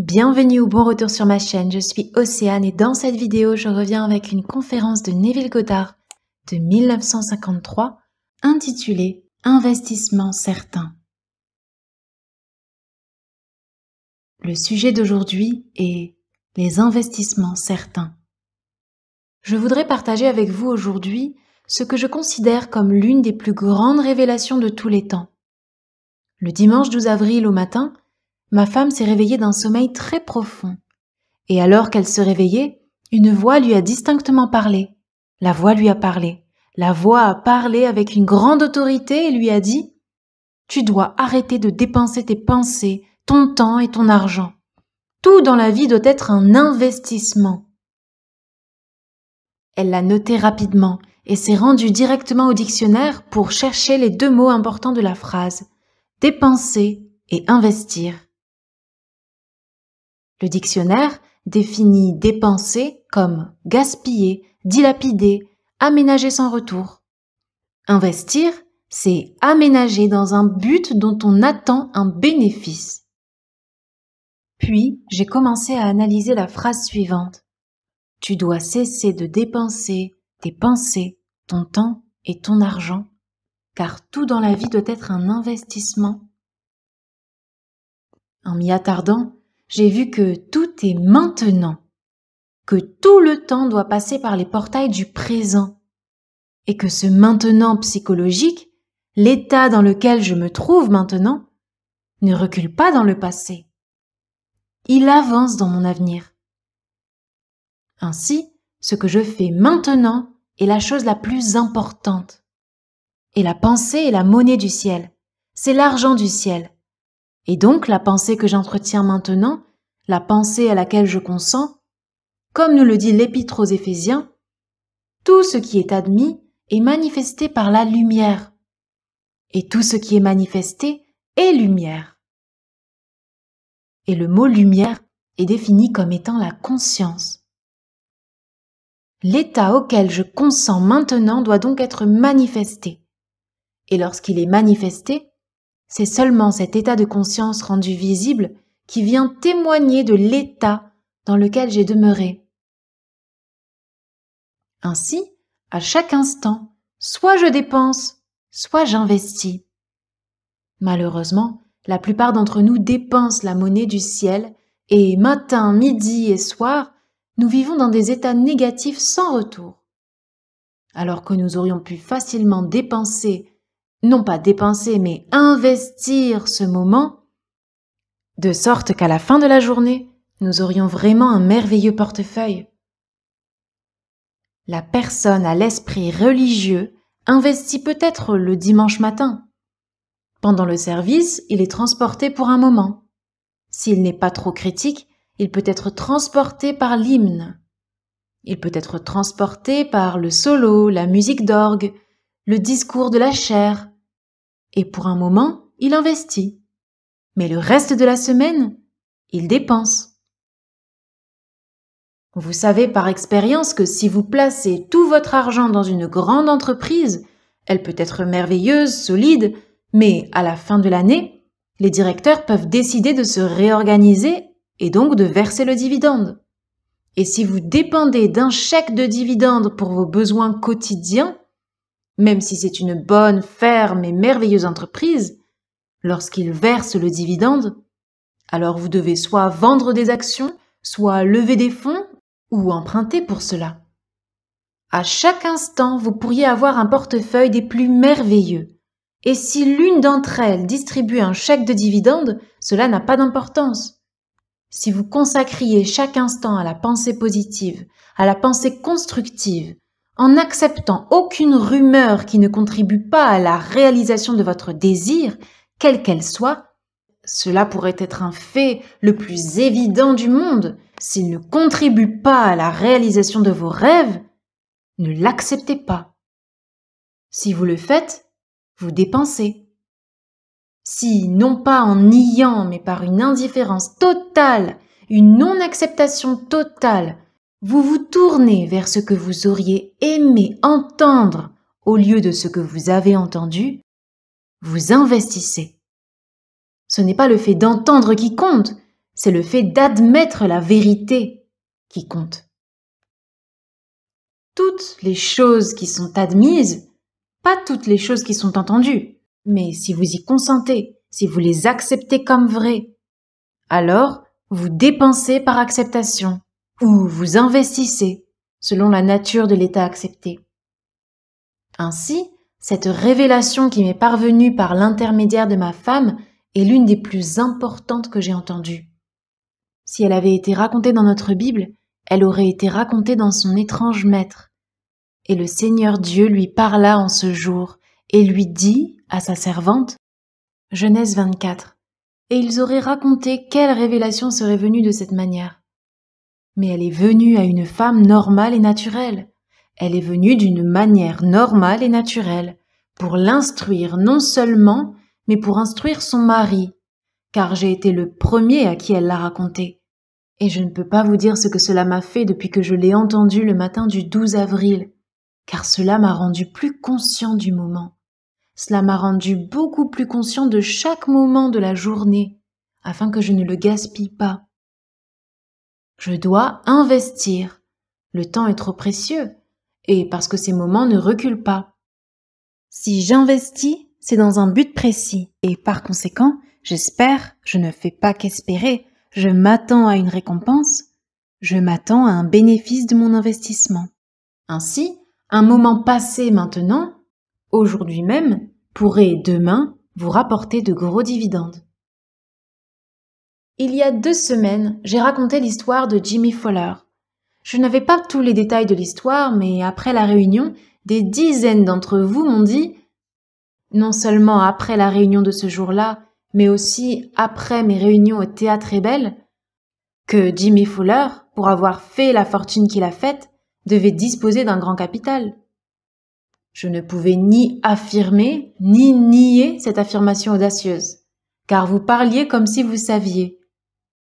Bienvenue ou bon retour sur ma chaîne, je suis Océane et dans cette vidéo, je reviens avec une conférence de Neville Goddard de 1953 intitulée « Investissement certain ». Le sujet d'aujourd'hui est les investissements certains. Je voudrais partager avec vous aujourd'hui ce que je considère comme l'une des plus grandes révélations de tous les temps. Le dimanche 12 avril au matin, ma femme s'est réveillée d'un sommeil très profond. Et alors qu'elle se réveillait, une voix lui a distinctement parlé. La voix lui a parlé. La voix a parlé avec une grande autorité et lui a dit « Tu dois arrêter de dépenser tes pensées, ton temps et ton argent. Tout dans la vie doit être un investissement. » Elle l'a noté rapidement et s'est rendue directement au dictionnaire pour chercher les deux mots importants de la phrase « dépenser » et « investir ». Le dictionnaire définit dépenser comme gaspiller, dilapider, aménager sans retour. Investir, c'est aménager dans un but dont on attend un bénéfice. Puis, j'ai commencé à analyser la phrase suivante. Tu dois cesser de dépenser tes pensées, ton temps et ton argent, car tout dans la vie doit être un investissement. En m'y attardant, j'ai vu que tout est maintenant, que tout le temps doit passer par les portails du présent, et que ce maintenant psychologique, l'état dans lequel je me trouve maintenant, ne recule pas dans le passé. Il avance dans mon avenir. Ainsi, ce que je fais maintenant est la chose la plus importante. Et la pensée est la monnaie du ciel, c'est l'argent du ciel. Et donc, la pensée que j'entretiens maintenant, la pensée à laquelle je consens, comme nous le dit l'Épître aux Éphésiens, tout ce qui est admis est manifesté par la lumière. Et tout ce qui est manifesté est lumière. Et le mot lumière est défini comme étant la conscience. L'état auquel je consens maintenant doit donc être manifesté. Et lorsqu'il est manifesté, c'est seulement cet état de conscience rendu visible qui vient témoigner de l'état dans lequel j'ai demeuré. Ainsi, à chaque instant, soit je dépense, soit j'investis. Malheureusement, la plupart d'entre nous dépensent la monnaie du ciel et matin, midi et soir, nous vivons dans des états négatifs sans retour. Alors que nous aurions pu facilement dépenser, non pas dépenser, mais investir ce moment, de sorte qu'à la fin de la journée, nous aurions vraiment un merveilleux portefeuille. La personne à l'esprit religieux investit peut-être le dimanche matin. Pendant le service, il est transporté pour un moment. S'il n'est pas trop critique, il peut être transporté par l'hymne. Il peut être transporté par le solo, la musique d'orgue, le discours de la chaire. Et pour un moment, il investit. Mais le reste de la semaine, il dépense. Vous savez par expérience que si vous placez tout votre argent dans une grande entreprise, elle peut être merveilleuse, solide, mais à la fin de l'année, les directeurs peuvent décider de se réorganiser et donc de verser le dividende. Et si vous dépendez d'un chèque de dividende pour vos besoins quotidiens, même si c'est une bonne, ferme et merveilleuse entreprise, lorsqu'il verse le dividende, alors vous devez soit vendre des actions, soit lever des fonds ou emprunter pour cela. À chaque instant, vous pourriez avoir un portefeuille des plus merveilleux. Et si l'une d'entre elles distribue un chèque de dividende, cela n'a pas d'importance. Si vous consacriez chaque instant à la pensée positive, à la pensée constructive, en n'acceptant aucune rumeur qui ne contribue pas à la réalisation de votre désir, quelle qu'elle soit, cela pourrait être un fait le plus évident du monde. S'il ne contribue pas à la réalisation de vos rêves, ne l'acceptez pas. Si vous le faites, vous dépensez. Si, non pas en niant, mais par une indifférence totale, une non-acceptation totale, vous vous tournez vers ce que vous auriez aimé entendre au lieu de ce que vous avez entendu, vous investissez. Ce n'est pas le fait d'entendre qui compte, c'est le fait d'admettre la vérité qui compte. Toutes les choses qui sont admises, pas toutes les choses qui sont entendues, mais si vous y consentez, si vous les acceptez comme vraies, alors vous dépensez par acceptation ou vous investissez selon la nature de l'état accepté. Ainsi, cette révélation qui m'est parvenue par l'intermédiaire de ma femme est l'une des plus importantes que j'ai entendues. Si elle avait été racontée dans notre Bible, elle aurait été racontée dans son étrange maître. Et le Seigneur Dieu lui parla en ce jour et lui dit à sa servante, Genèse 24, et ils auraient raconté quelle révélation serait venue de cette manière. Mais elle est venue à une femme normale et naturelle. Elle est venue d'une manière normale et naturelle, pour l'instruire non seulement, mais pour instruire son mari, car j'ai été le premier à qui elle l'a raconté. Et je ne peux pas vous dire ce que cela m'a fait depuis que je l'ai entendu le matin du 12 avril, car cela m'a rendu plus conscient du moment. Cela m'a rendu beaucoup plus conscient de chaque moment de la journée, afin que je ne le gaspille pas. Je dois investir. Le temps est trop précieux, et parce que ces moments ne reculent pas. Si j'investis, c'est dans un but précis, et par conséquent, j'espère, je ne fais pas qu'espérer, je m'attends à une récompense, je m'attends à un bénéfice de mon investissement. Ainsi, un moment passé maintenant, aujourd'hui même, pourrait demain vous rapporter de gros dividendes. Il y a 2 semaines, j'ai raconté l'histoire de Jimmy Fowler. Je n'avais pas tous les détails de l'histoire, mais après la réunion, des dizaines d'entre vous m'ont dit, non seulement après la réunion de ce jour-là, mais aussi après mes réunions au Théâtre Ébel, que Jimmy Fowler, pour avoir fait la fortune qu'il a faite, devait disposer d'un grand capital. Je ne pouvais ni affirmer, ni nier cette affirmation audacieuse, car vous parliez comme si vous saviez.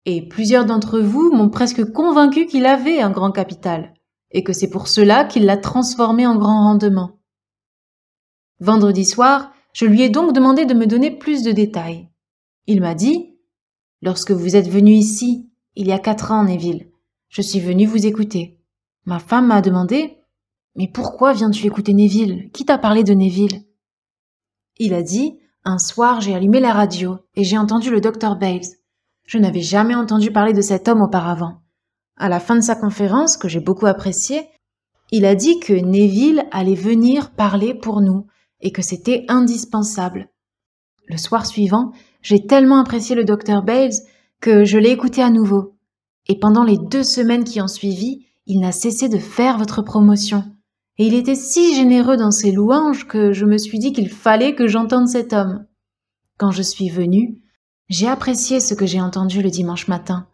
Et plusieurs d'entre vous m'ont presque convaincu qu'il avait un grand capital, et que c'est pour cela qu'il l'a transformé en grand rendement. Vendredi soir, je lui ai donc demandé de me donner plus de détails. Il m'a dit, « Lorsque vous êtes venu ici, il y a 4 ans, Neville, je suis venu vous écouter. Ma femme m'a demandé, « Mais pourquoi viens-tu écouter Neville? Qui t'a parlé de Neville ?» Il a dit, « Un soir, j'ai allumé la radio et j'ai entendu le Dr Bales. Je n'avais jamais entendu parler de cet homme auparavant. À la fin de sa conférence, que j'ai beaucoup appréciée, il a dit que Neville allait venir parler pour nous et que c'était indispensable. Le soir suivant, j'ai tellement apprécié le Dr Bales que je l'ai écouté à nouveau. Et pendant les 2 semaines qui ont suivi, il n'a cessé de faire votre promotion. Et il était si généreux dans ses louanges que je me suis dit qu'il fallait que j'entende cet homme. Quand je suis venue, j'ai apprécié ce que j'ai entendu le dimanche matin.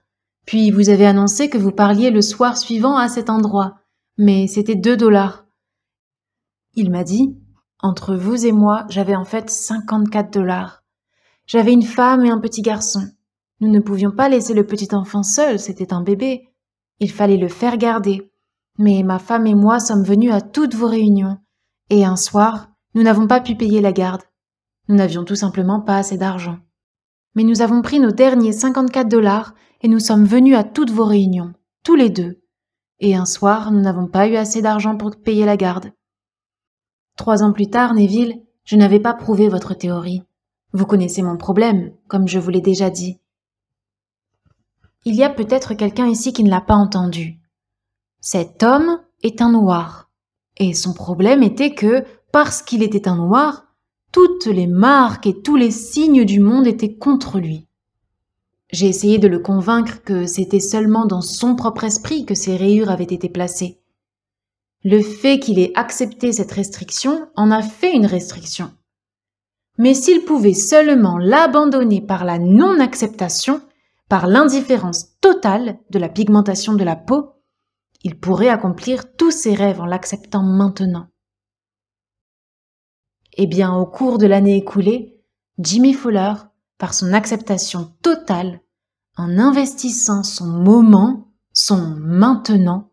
Puis vous avez annoncé que vous parliez le soir suivant à cet endroit, mais c'était $2. Il m'a dit, entre vous et moi, j'avais en fait $54. J'avais une femme et un petit garçon. Nous ne pouvions pas laisser le petit enfant seul, c'était un bébé. Il fallait le faire garder. Mais ma femme et moi sommes venus à toutes vos réunions. Et un soir, nous n'avons pas pu payer la garde. Nous n'avions tout simplement pas assez d'argent. Mais nous avons pris nos derniers $54 et nous sommes venus à toutes vos réunions, tous les 2. Et un soir, nous n'avons pas eu assez d'argent pour payer la garde. 3 ans plus tard, Neville, je n'avais pas prouvé votre théorie. Vous connaissez mon problème, comme je vous l'ai déjà dit. Il y a peut-être quelqu'un ici qui ne l'a pas entendu. Cet homme est un noir. Et son problème était que, parce qu'il était un noir, toutes les marques et tous les signes du monde étaient contre lui. J'ai essayé de le convaincre que c'était seulement dans son propre esprit que ces rayures avaient été placées. Le fait qu'il ait accepté cette restriction en a fait une restriction. Mais s'il pouvait seulement l'abandonner par la non-acceptation, par l'indifférence totale de la pigmentation de la peau, il pourrait accomplir tous ses rêves en l'acceptant maintenant. Eh bien, au cours de l'année écoulée, Jimmy Fowler, par son acceptation totale, en investissant son moment, son maintenant,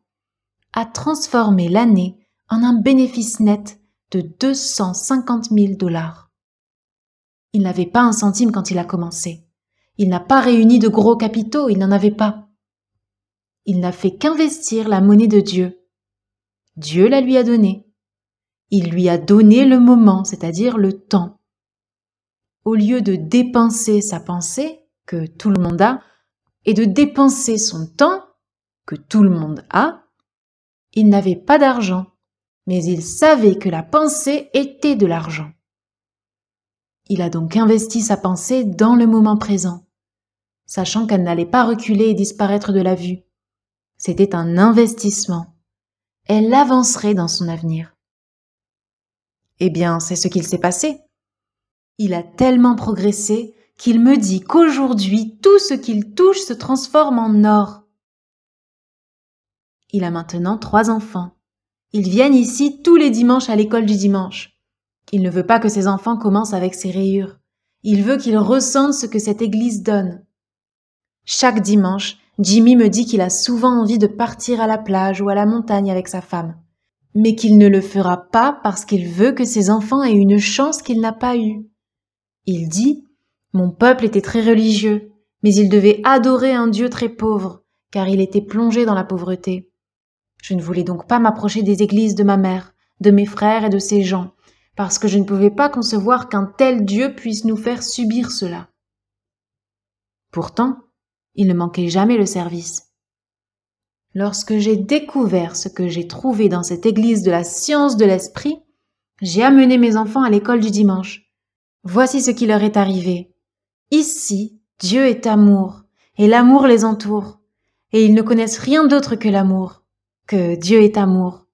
a transformé l'année en un bénéfice net de $250 000. Il n'avait pas un centime quand il a commencé. Il n'a pas réuni de gros capitaux, il n'en avait pas. Il n'a fait qu'investir la monnaie de Dieu. Dieu la lui a donnée. Il lui a donné le moment, c'est-à-dire le temps. Au lieu de dépenser sa pensée, que tout le monde a, et de dépenser son temps, que tout le monde a, il n'avait pas d'argent, mais il savait que la pensée était de l'argent. Il a donc investi sa pensée dans le moment présent, sachant qu'elle n'allait pas reculer et disparaître de la vue. C'était un investissement. Elle avancerait dans son avenir. Eh bien, c'est ce qu'il s'est passé. Il a tellement progressé qu'il me dit qu'aujourd'hui, tout ce qu'il touche se transforme en or. Il a maintenant 3 enfants. Ils viennent ici tous les dimanches à l'école du dimanche. Il ne veut pas que ses enfants commencent avec ses rayures. Il veut qu'ils ressentent ce que cette église donne. Chaque dimanche, Jimmy me dit qu'il a souvent envie de partir à la plage ou à la montagne avec sa femme, mais qu'il ne le fera pas parce qu'il veut que ses enfants aient une chance qu'il n'a pas eue. Il dit « Mon peuple était très religieux, mais il devait adorer un Dieu très pauvre, car il était plongé dans la pauvreté. Je ne voulais donc pas m'approcher des églises de ma mère, de mes frères et de ces gens, parce que je ne pouvais pas concevoir qu'un tel Dieu puisse nous faire subir cela. » Pourtant, il ne manquait jamais le service. Lorsque j'ai découvert ce que j'ai trouvé dans cette église de la science de l'esprit, j'ai amené mes enfants à l'école du dimanche. Voici ce qui leur est arrivé. Ici, Dieu est amour, et l'amour les entoure, et ils ne connaissent rien d'autre que l'amour, que Dieu est amour.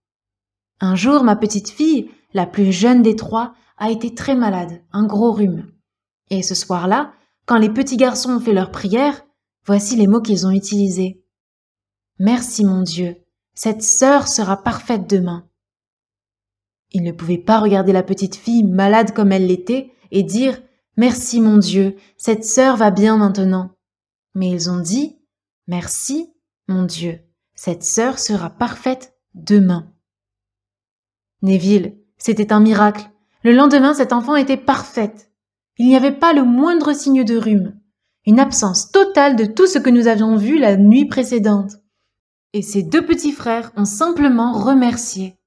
Un jour, ma petite fille, la plus jeune des 3, a été très malade, un gros rhume. Et ce soir-là, quand les petits garçons ont fait leur prière, voici les mots qu'ils ont utilisés. « Merci mon Dieu, cette sœur sera parfaite demain. » Ils ne pouvaient pas regarder la petite fille, malade comme elle l'était, et dire « Merci mon Dieu, cette sœur va bien maintenant. » Mais ils ont dit « Merci mon Dieu, cette sœur sera parfaite demain. » Neville, c'était un miracle. Le lendemain, cette enfant était parfaite. Il n'y avait pas le moindre signe de rhume. Une absence totale de tout ce que nous avions vu la nuit précédente. Et ses 2 petits frères ont simplement remercié.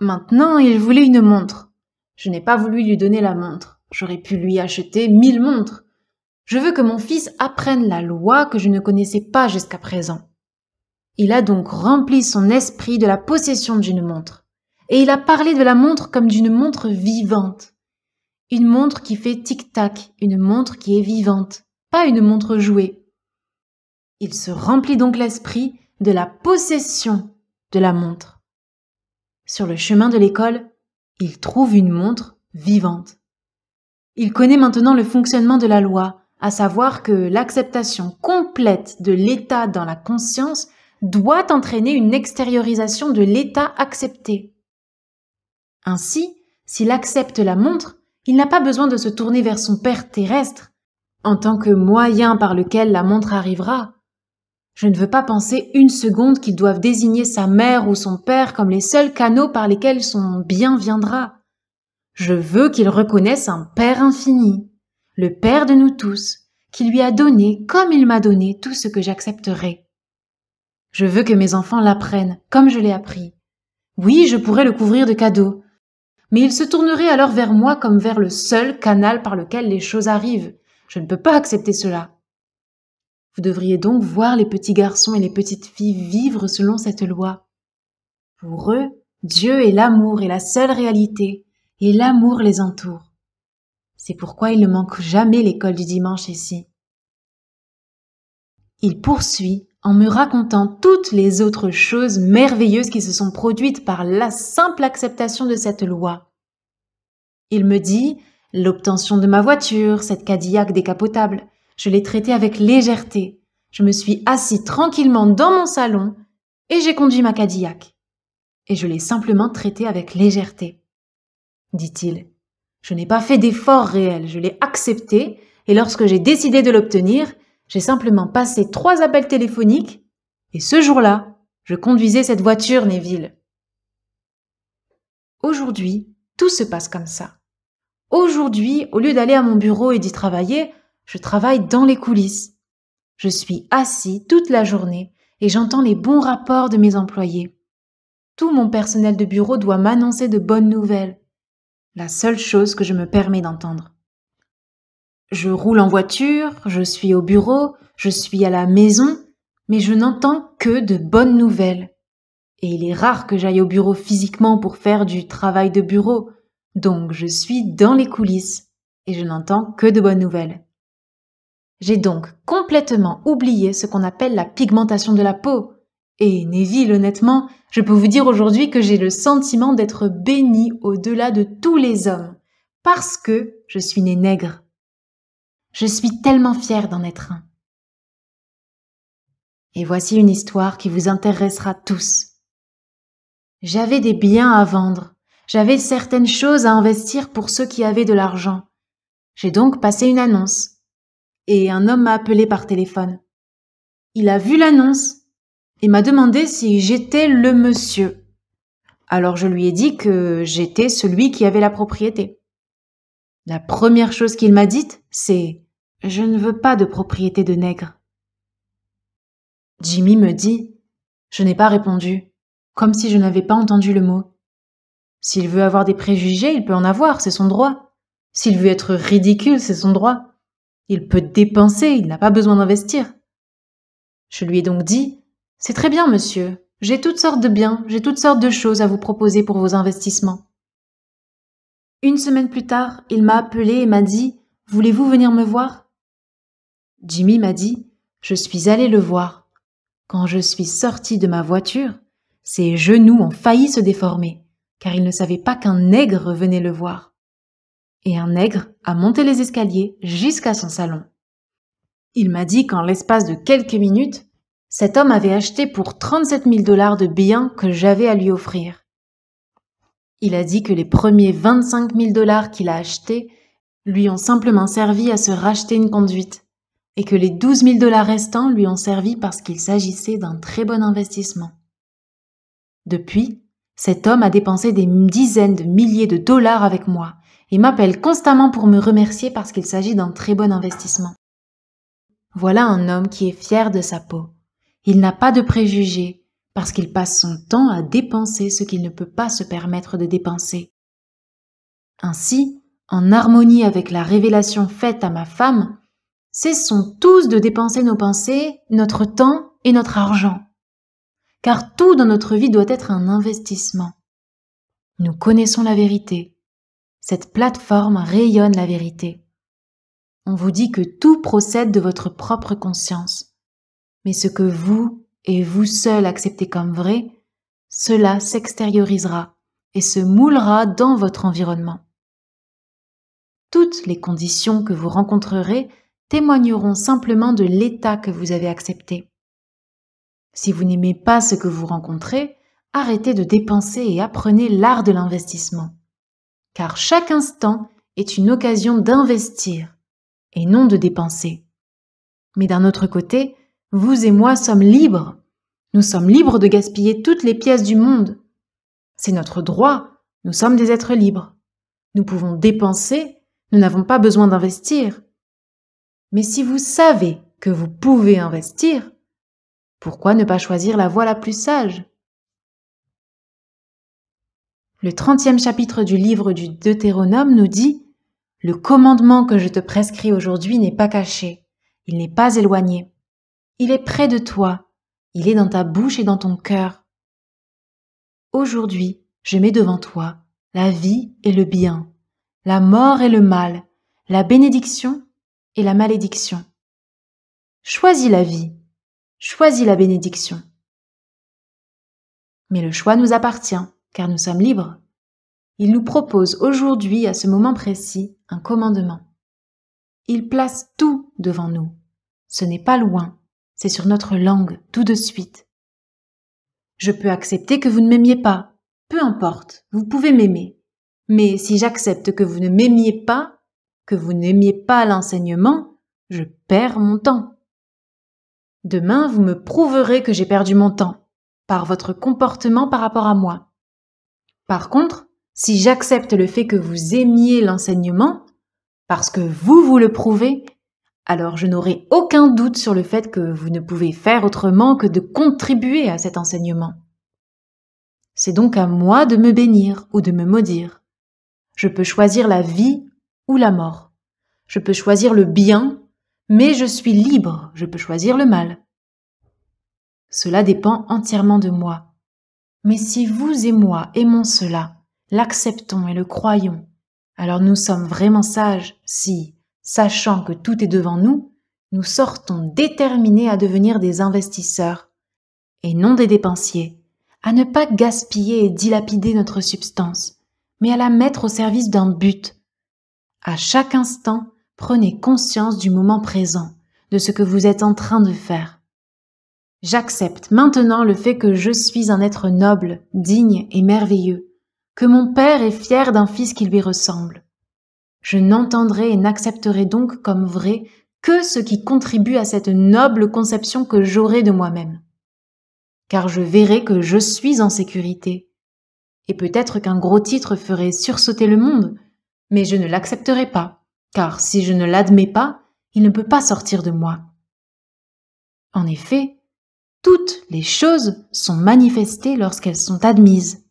Maintenant, il voulait une montre. Je n'ai pas voulu lui donner la montre. J'aurais pu lui acheter 1000 montres. Je veux que mon fils apprenne la loi que je ne connaissais pas jusqu'à présent. Il a donc rempli son esprit de la possession d'une montre. Et il a parlé de la montre comme d'une montre vivante. Une montre qui fait tic-tac, une montre qui est vivante, pas une montre jouée. Il se remplit donc l'esprit de la possession de la montre. Sur le chemin de l'école, il trouve une montre vivante. Il connaît maintenant le fonctionnement de la loi, à savoir que l'acceptation complète de l'état dans la conscience doit entraîner une extériorisation de l'état accepté. Ainsi, s'il accepte la montre, il n'a pas besoin de se tourner vers son père terrestre, en tant que moyen par lequel la montre arrivera. Je ne veux pas penser une seconde qu'ils doivent désigner sa mère ou son père comme les seuls canaux par lesquels son bien viendra. Je veux qu'il reconnaisse un Père infini, le Père de nous tous, qui lui a donné comme il m'a donné tout ce que j'accepterai. Je veux que mes enfants l'apprennent comme je l'ai appris. Oui, je pourrais le couvrir de cadeaux, mais il se tournerait alors vers moi comme vers le seul canal par lequel les choses arrivent. Je ne peux pas accepter cela. Vous devriez donc voir les petits garçons et les petites filles vivre selon cette loi. Pour eux, Dieu est l'amour et la seule réalité, et l'amour les entoure. C'est pourquoi il ne manque jamais l'école du dimanche ici. Il poursuit en me racontant toutes les autres choses merveilleuses qui se sont produites par la simple acceptation de cette loi. Il me dit l'obtention de ma voiture, cette Cadillac décapotable, je l'ai traitée avec légèreté. Je me suis assis tranquillement dans mon salon et j'ai conduit ma Cadillac. Et je l'ai simplement traitée avec légèreté, dit-il. Je n'ai pas fait d'effort réel, je l'ai acceptée et lorsque j'ai décidé de l'obtenir, j'ai simplement passé 3 appels téléphoniques et ce jour-là, je conduisais cette voiture, Neville. Aujourd'hui, tout se passe comme ça. Aujourd'hui, au lieu d'aller à mon bureau et d'y travailler, je travaille dans les coulisses. Je suis assis toute la journée et j'entends les bons rapports de mes employés. Tout mon personnel de bureau doit m'annoncer de bonnes nouvelles. La seule chose que je me permets d'entendre. Je roule en voiture, je suis au bureau, je suis à la maison, mais je n'entends que de bonnes nouvelles. Et il est rare que j'aille au bureau physiquement pour faire du travail de bureau, donc je suis dans les coulisses et je n'entends que de bonnes nouvelles. J'ai donc complètement oublié ce qu'on appelle la pigmentation de la peau. Et Neville, honnêtement, je peux vous dire aujourd'hui que j'ai le sentiment d'être bénie au-delà de tous les hommes, parce que je suis née nègre. Je suis tellement fière d'en être un. Et voici une histoire qui vous intéressera tous. J'avais des biens à vendre, j'avais certaines choses à investir pour ceux qui avaient de l'argent. J'ai donc passé une annonce. Et un homme m'a appelé par téléphone. Il a vu l'annonce et m'a demandé si j'étais le monsieur. Alors je lui ai dit que j'étais celui qui avait la propriété. La première chose qu'il m'a dite, c'est « Je ne veux pas de propriété de nègre ». Jimmy me dit « Je n'ai pas répondu, comme si je n'avais pas entendu le mot. S'il veut avoir des préjugés, il peut en avoir, c'est son droit. S'il veut être ridicule, c'est son droit. Il peut dépenser, il n'a pas besoin d'investir. » Je lui ai donc dit « C'est très bien, monsieur. J'ai toutes sortes de biens, j'ai toutes sortes de choses à vous proposer pour vos investissements. » Une semaine plus tard, il m'a appelé et m'a dit « Voulez-vous venir me voir ?» Jimmy m'a dit « Je suis allé le voir. Quand je suis sorti de ma voiture, ses genoux ont failli se déformer, car il ne savait pas qu'un nègre venait le voir. Et un nègre a monté les escaliers jusqu'à son salon. Il m'a dit qu'en l'espace de quelques minutes, cet homme avait acheté pour 37 000 $ de biens que j'avais à lui offrir. Il a dit que les premiers 25 000 $ qu'il a achetés lui ont simplement servi à se racheter une conduite et que les 12 000 $ restants lui ont servi parce qu'il s'agissait d'un très bon investissement. Depuis, cet homme a dépensé des dizaines de milliers de dollars avec moi et m'appelle constamment pour me remercier parce qu'il s'agit d'un très bon investissement. Voilà un homme qui est fier de sa peau. Il n'a pas de préjugés parce qu'il passe son temps à dépenser ce qu'il ne peut pas se permettre de dépenser. Ainsi, en harmonie avec la révélation faite à ma femme, cessons tous de dépenser nos pensées, notre temps et notre argent. Car tout dans notre vie doit être un investissement. Nous connaissons la vérité. Cette plateforme rayonne la vérité. On vous dit que tout procède de votre propre conscience. Mais ce que vous et vous seul acceptez comme vrai, cela s'extériorisera et se moulera dans votre environnement. Toutes les conditions que vous rencontrerez témoigneront simplement de l'état que vous avez accepté. Si vous n'aimez pas ce que vous rencontrez, arrêtez de dépenser et apprenez l'art de l'investissement. Car chaque instant est une occasion d'investir et non de dépenser. Mais d'un autre côté, vous et moi sommes libres. Nous sommes libres de gaspiller toutes les pièces du monde. C'est notre droit, nous sommes des êtres libres. Nous pouvons dépenser, nous n'avons pas besoin d'investir. Mais si vous savez que vous pouvez investir, pourquoi ne pas choisir la voie la plus sage ? Le 30e chapitre du livre du Deutéronome nous dit « Le commandement que je te prescris aujourd'hui n'est pas caché, il n'est pas éloigné. Il est près de toi, il est dans ta bouche et dans ton cœur. Aujourd'hui, je mets devant toi la vie et le bien, la mort et le mal, la bénédiction et la malédiction. Choisis la vie, choisis la bénédiction. » Mais le choix nous appartient, car nous sommes libres. Il nous propose aujourd'hui, à ce moment précis, un commandement. Il place tout devant nous. Ce n'est pas loin, c'est sur notre langue, tout de suite. Je peux accepter que vous ne m'aimiez pas. Peu importe, vous pouvez m'aimer. Mais si j'accepte que vous ne m'aimiez pas, que vous n'aimiez pas l'enseignement, je perds mon temps. Demain, vous me prouverez que j'ai perdu mon temps, par votre comportement par rapport à moi. Par contre, Si j'accepte le fait que vous aimiez l'enseignement, parce que vous le prouvez, alors je n'aurai aucun doute sur le fait que vous ne pouvez faire autrement que de contribuer à cet enseignement. C'est donc à moi de me bénir ou de me maudire. Je peux choisir la vie ou la mort. Je peux choisir le bien, mais je suis libre, je peux choisir le mal. Cela dépend entièrement de moi. Mais si vous et moi aimons cela, l'acceptons et le croyons, alors nous sommes vraiment sages si, sachant que tout est devant nous, nous sortons déterminés à devenir des investisseurs et non des dépensiers, à ne pas gaspiller et dilapider notre substance, mais à la mettre au service d'un but. À chaque instant, prenez conscience du moment présent, de ce que vous êtes en train de faire. J'accepte maintenant le fait que je suis un être noble, digne et merveilleux, que mon Père est fier d'un fils qui lui ressemble. Je n'entendrai et n'accepterai donc comme vrai que ce qui contribue à cette noble conception que j'aurai de moi-même. Car je verrai que je suis en sécurité. Et peut-être qu'un gros titre ferait sursauter le monde, mais je ne l'accepterai pas, car si je ne l'admets pas, il ne peut pas sortir de moi. En effet, toutes les choses sont manifestées lorsqu'elles sont admises,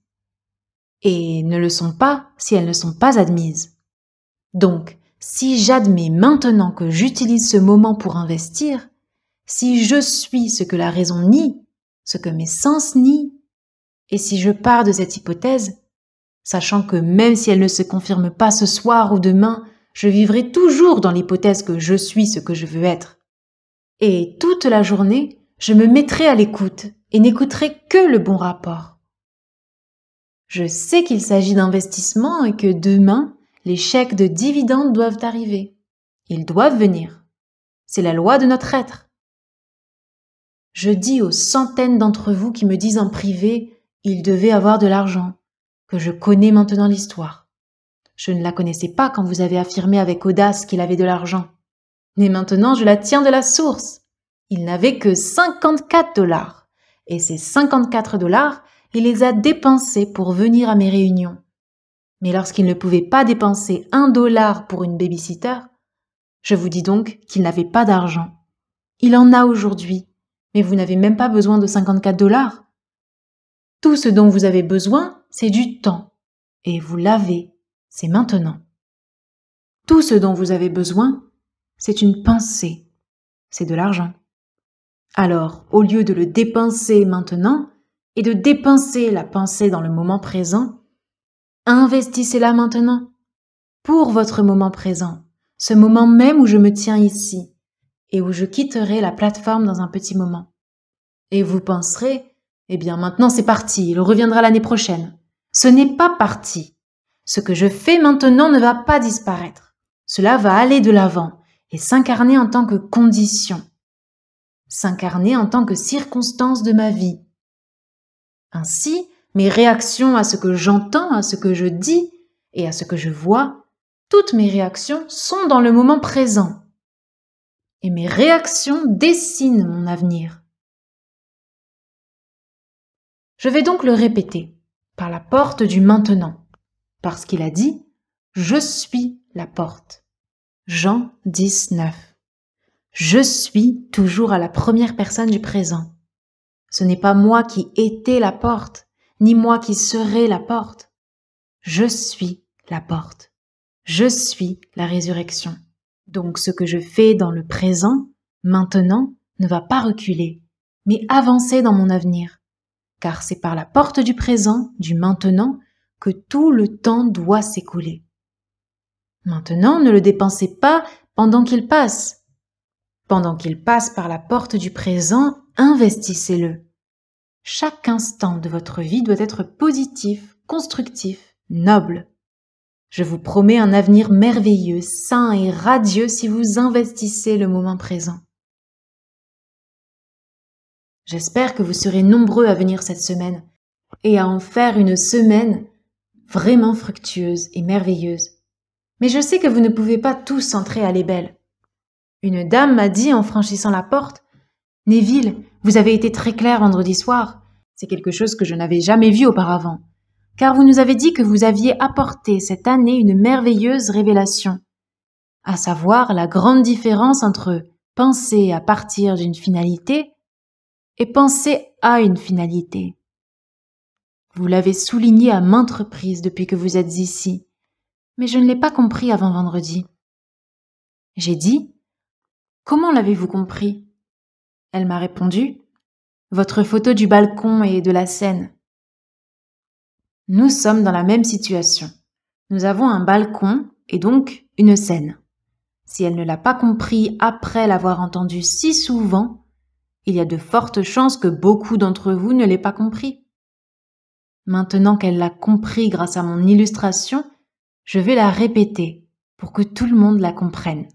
et ne le sont pas si elles ne sont pas admises. Donc, si j'admets maintenant que j'utilise ce moment pour investir, si je suis ce que la raison nie, ce que mes sens nient, et si je pars de cette hypothèse, sachant que même si elle ne se confirme pas ce soir ou demain, je vivrai toujours dans l'hypothèse que je suis ce que je veux être. Et toute la journée, je me mettrai à l'écoute et n'écouterai que le bon rapport. Je sais qu'il s'agit d'investissement et que demain, les chèques de dividendes doivent arriver. Ils doivent venir. C'est la loi de notre être. Je dis aux centaines d'entre vous qui me disent en privé « il devait avoir de l'argent » que je connais maintenant l'histoire. Je ne la connaissais pas quand vous avez affirmé avec audace qu'il avait de l'argent. Mais maintenant, je la tiens de la source. Il n'avait que 54 $. Et ces 54 $, il les a dépensés pour venir à mes réunions. Mais lorsqu'il ne pouvait pas dépenser $1 pour une babysitter, je vous dis donc qu'il n'avait pas d'argent. Il en a aujourd'hui, mais vous n'avez même pas besoin de 54 $. Tout ce dont vous avez besoin, c'est du temps. Et vous l'avez, c'est maintenant. Tout ce dont vous avez besoin, c'est une pensée, c'est de l'argent. Alors, au lieu de le dépenser maintenant et de dépenser la pensée dans le moment présent, investissez-la maintenant, pour votre moment présent, ce moment même où je me tiens ici et où je quitterai la plateforme dans un petit moment. Et vous penserez, eh bien maintenant c'est parti, il reviendra l'année prochaine. Ce n'est pas parti. Ce que je fais maintenant ne va pas disparaître. Cela va aller de l'avant et s'incarner en tant que condition, s'incarner en tant que circonstance de ma vie. Ainsi, mes réactions à ce que j'entends, à ce que je dis et à ce que je vois, toutes mes réactions sont dans le moment présent. Et mes réactions dessinent mon avenir. Je vais donc le répéter par la porte du maintenant, parce qu'il a dit « Je suis la porte ». Jean 10, 9. Je suis toujours à la première personne du présent. Ce n'est pas moi qui étais la porte, ni moi qui serai la porte. Je suis la porte. Je suis la résurrection. Donc ce que je fais dans le présent, maintenant, ne va pas reculer, mais avancer dans mon avenir. Car c'est par la porte du présent, du maintenant, que tout le temps doit s'écouler. Maintenant, ne le dépensez pas pendant qu'il passe. Pendant qu'il passe par la porte du présent, investissez-le. Chaque instant de votre vie doit être positif, constructif, noble. Je vous promets un avenir merveilleux, sain et radieux si vous investissez le moment présent. J'espère que vous serez nombreux à venir cette semaine et à en faire une semaine vraiment fructueuse et merveilleuse. Mais je sais que vous ne pouvez pas tous entrer à l'ébelle. Une dame m'a dit en franchissant la porte « Neville, vous avez été très clair vendredi soir. C'est quelque chose que je n'avais jamais vu auparavant. car vous nous avez dit que vous aviez apporté cette année une merveilleuse révélation, à savoir la grande différence entre penser à partir d'une finalité et penser à une finalité. Vous l'avez souligné à maintes reprises depuis que vous êtes ici, mais je ne l'ai pas compris avant vendredi. J'ai dit « Comment l'avez-vous compris ?» Elle m'a répondu « Votre photo du balcon et de la scène. » Nous sommes dans la même situation. Nous avons un balcon et donc une scène. Si elle ne l'a pas compris après l'avoir entendu si souvent, il y a de fortes chances que beaucoup d'entre vous ne l'aient pas compris. Maintenant qu'elle l'a compris grâce à mon illustration, je vais la répéter pour que tout le monde la comprenne.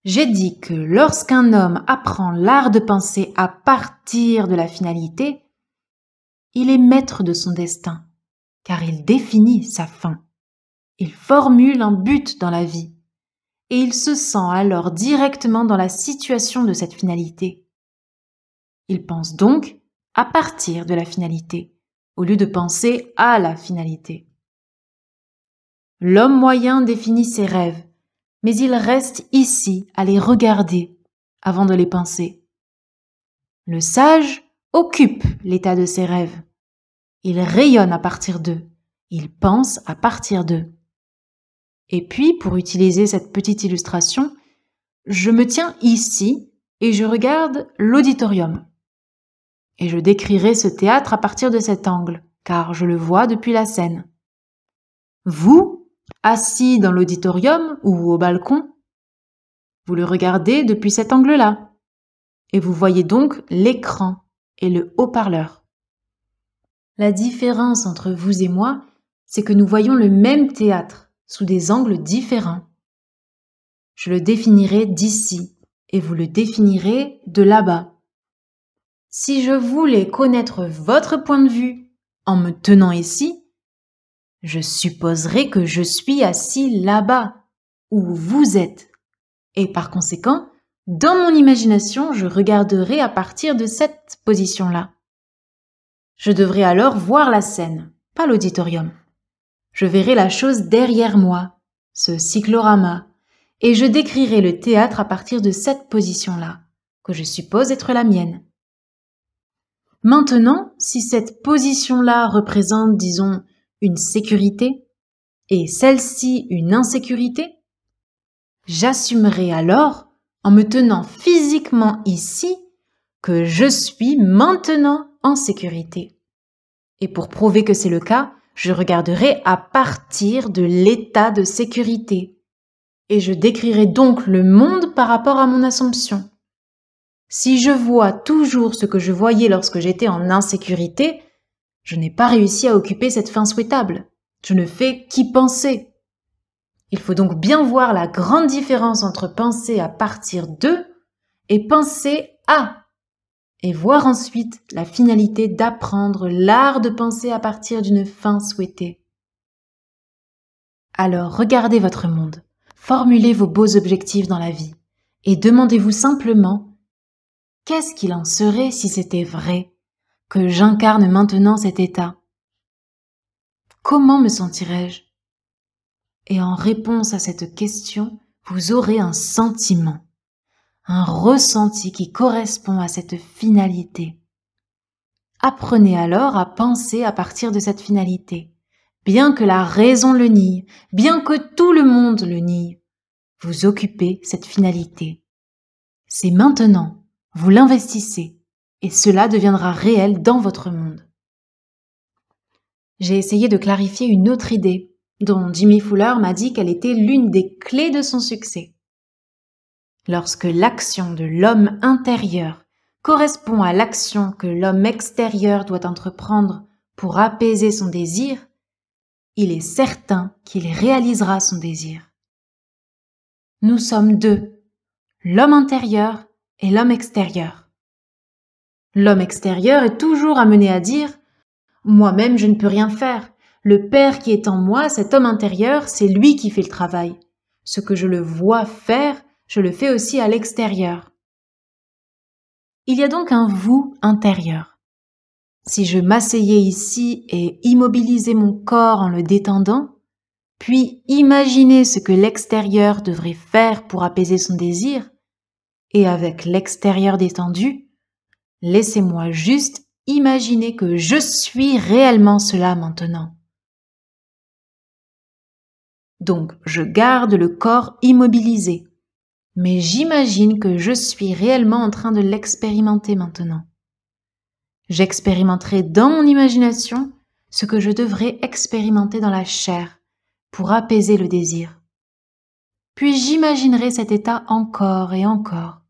J'ai dit que lorsqu'un homme apprend l'art de penser à partir de la finalité, il est maître de son destin, car il définit sa fin. Il formule un but dans la vie, et il se sent alors directement dans la situation de cette finalité. Il pense donc à partir de la finalité, au lieu de penser à la finalité. L'homme moyen définit ses rêves, mais il reste ici à les regarder avant de les penser. Le sage occupe l'état de ses rêves. Il rayonne à partir d'eux, il pense à partir d'eux. Et puis, pour utiliser cette petite illustration, je me tiens ici et je regarde l'auditorium. Et je décrirai ce théâtre à partir de cet angle, car je le vois depuis la scène. Vous, assis dans l'auditorium ou au balcon, vous le regardez depuis cet angle-là, et vous voyez donc l'écran et le haut-parleur. La différence entre vous et moi, c'est que nous voyons le même théâtre sous des angles différents. Je le définirai d'ici et vous le définirez de là-bas. Si je voulais connaître votre point de vue en me tenant ici, je supposerais que je suis assis là-bas, où vous êtes. Et par conséquent, dans mon imagination, je regarderai à partir de cette position-là. Je devrais alors voir la scène, pas l'auditorium. Je verrai la chose derrière moi, ce cyclorama, et je décrirai le théâtre à partir de cette position-là, que je suppose être la mienne. Maintenant, si cette position-là représente, disons, une sécurité, et celle-ci une insécurité, j'assumerai alors, en me tenant physiquement ici, que je suis maintenant en sécurité. Et pour prouver que c'est le cas, je regarderai à partir de l'état de sécurité. Et je décrirai donc le monde par rapport à mon assumption. Si je vois toujours ce que je voyais lorsque j'étais en insécurité, je n'ai pas réussi à occuper cette fin souhaitable. Je ne fais qu'y penser. Il faut donc bien voir la grande différence entre penser à partir de et penser à, et voir ensuite la finalité d'apprendre l'art de penser à partir d'une fin souhaitée. Alors regardez votre monde, formulez vos beaux objectifs dans la vie et demandez-vous simplement qu'est-ce qu'il en serait si c'était vrai que j'incarne maintenant cet état? Comment me sentirais-je? Et en réponse à cette question, vous aurez un sentiment, un ressenti qui correspond à cette finalité. Apprenez alors à penser à partir de cette finalité, bien que la raison le nie, bien que tout le monde le nie. Vous occupez cette finalité. C'est maintenant, vous l'investissez, et cela deviendra réel dans votre monde. J'ai essayé de clarifier une autre idée, dont Jimmy Fuller m'a dit qu'elle était l'une des clés de son succès. Lorsque l'action de l'homme intérieur correspond à l'action que l'homme extérieur doit entreprendre pour apaiser son désir, il est certain qu'il réalisera son désir. Nous sommes deux, l'homme intérieur et l'homme extérieur. L'homme extérieur est toujours amené à dire « Moi-même, je ne peux rien faire. Le Père qui est en moi, cet homme intérieur, c'est lui qui fait le travail. Ce que je le vois faire, je le fais aussi à l'extérieur. » Il y a donc un vous intérieur. Si je m'asseyais ici et immobilisais mon corps en le détendant, puis imaginais ce que l'extérieur devrait faire pour apaiser son désir, et avec l'extérieur détendu, laissez-moi juste imaginer que je suis réellement cela maintenant. Donc, je garde le corps immobilisé, mais j'imagine que je suis réellement en train de l'expérimenter maintenant. J'expérimenterai dans mon imagination ce que je devrais expérimenter dans la chair pour apaiser le désir. Puis j'imaginerai cet état encore et encore,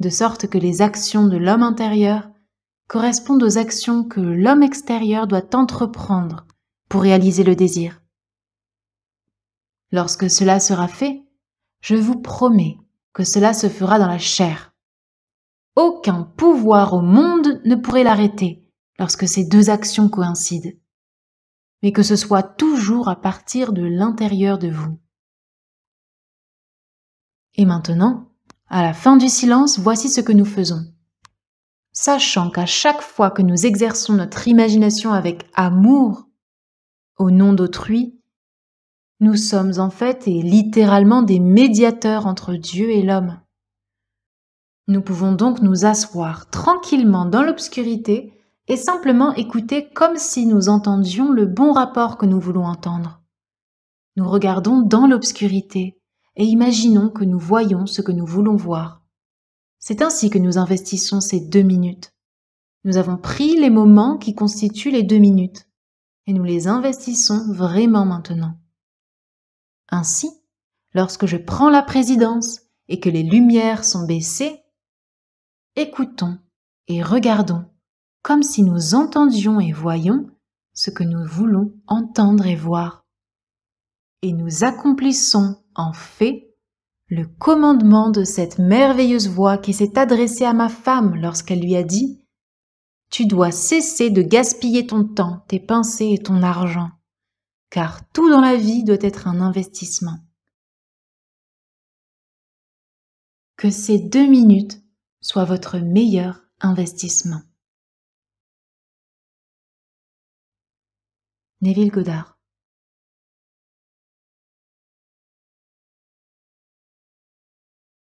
de sorte que les actions de l'homme intérieur correspondent aux actions que l'homme extérieur doit entreprendre pour réaliser le désir. Lorsque cela sera fait, je vous promets que cela se fera dans la chair. Aucun pouvoir au monde ne pourrait l'arrêter lorsque ces deux actions coïncident, mais que ce soit toujours à partir de l'intérieur de vous. Et maintenant, à la fin du silence, voici ce que nous faisons. Sachant qu'à chaque fois que nous exerçons notre imagination avec amour, au nom d'autrui, nous sommes en fait et littéralement des médiateurs entre Dieu et l'homme. Nous pouvons donc nous asseoir tranquillement dans l'obscurité et simplement écouter comme si nous entendions le bon rapport que nous voulons entendre. Nous regardons dans l'obscurité et imaginons que nous voyons ce que nous voulons voir. C'est ainsi que nous investissons ces 2 minutes. Nous avons pris les moments qui constituent les 2 minutes et nous les investissons vraiment maintenant. Ainsi, lorsque je prends la présidence et que les lumières sont baissées, écoutons et regardons comme si nous entendions et voyions ce que nous voulons entendre et voir. Et nous accomplissons en fait le commandement de cette merveilleuse voix qui s'est adressée à ma femme lorsqu'elle lui a dit « Tu dois cesser de gaspiller ton temps, tes pensées et ton argent, car tout dans la vie doit être un investissement. » Que ces 2 minutes soient votre meilleur investissement. Neville Goddard.